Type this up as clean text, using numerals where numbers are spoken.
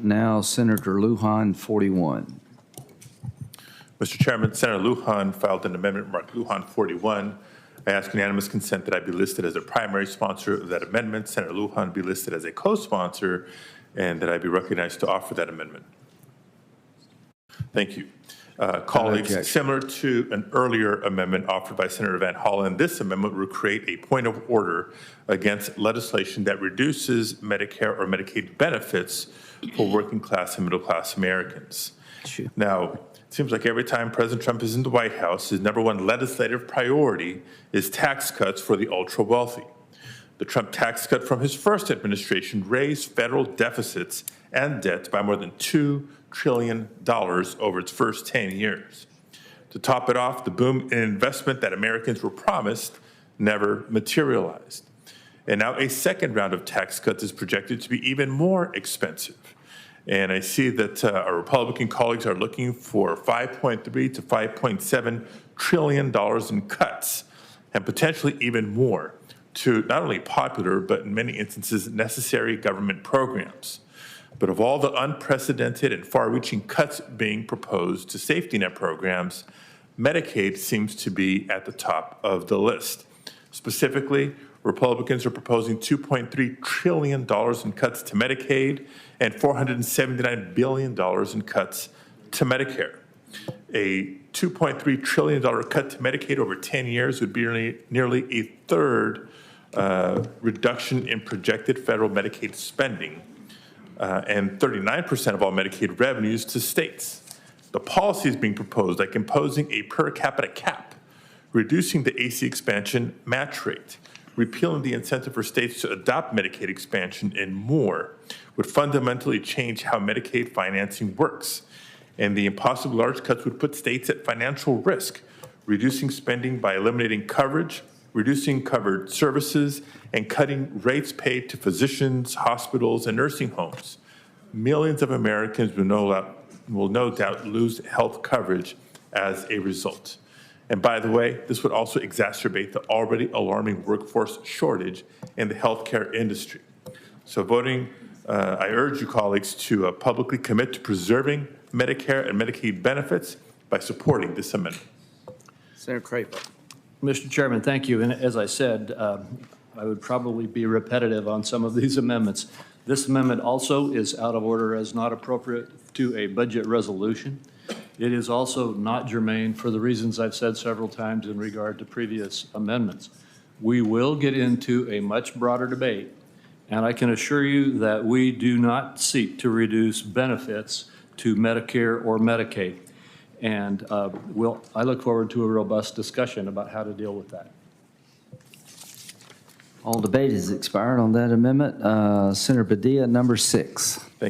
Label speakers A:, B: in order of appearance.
A: Now, Senator Lujan, 41.
B: Mr. Chairman, Senator Lujan filed an amendment marked Lujan 41. I ask unanimous consent that I be listed as a primary sponsor of that amendment. Senator Lujan be listed as a co-sponsor, and that I be recognized to offer that amendment. Thank you. Colleagues, similar to an earlier amendment offered by Senator Van Hollen, this amendment will create a point of order against legislation that reduces Medicare or Medicaid benefits for working class and middle class Americans.
A: Sure.
B: Now, it seems like every time President Trump is in the White House, his #1 legislative priority is tax cuts for the ultra wealthy. The Trump tax cut from his first administration raised federal deficits and debt by more than $2 trillion over its first 10 years. To top it off, the boom in investment that Americans were promised never materialized. And now a second round of tax cuts is projected to be even more expensive. And I see that our Republican colleagues are looking for $5.3 to $5.7 trillion in cuts, and potentially even more, to not only popular, but in many instances necessary government programs. But of all the unprecedented and far-reaching cuts being proposed to safety net programs, Medicaid seems to be at the top of the list. Specifically, Republicans are proposing $2.3 trillion in cuts to Medicaid and $479 billion in cuts to Medicare. A $2.3 trillion cut to Medicaid over 10 years would be nearly a third reduction in projected federal Medicaid spending, and 39% of all Medicaid revenues to states. The policies being proposed, like imposing a per capita cap, reducing the AC expansion match rate, repealing the incentive for states to adopt Medicaid expansion, and more, would fundamentally change how Medicaid financing works. And the impossibly large cuts would put states at financial risk, reducing spending by eliminating coverage, reducing covered services, and cutting rates paid to physicians, hospitals, and nursing homes. Millions of Americans will no doubt lose health coverage as a result. And by the way, this would also exacerbate the already alarming workforce shortage in the healthcare industry. So I urge you colleagues to publicly commit to preserving Medicare and Medicaid benefits by supporting this amendment.
A: Senator Crapo.
C: Mr. Chairman, thank you. And as I said, I would probably be repetitive on some of these amendments. This amendment also is out of order as not appropriate to a budget resolution. It is also not germane for the reasons I've said several times in regard to previous amendments. We will get into a much broader debate, and I can assure you that we do not seek to reduce benefits to Medicare or Medicaid. And I look forward to a robust discussion about how to deal with that.
A: All debate has expired on that amendment. Senator Padilla, #6.
B: Thank you.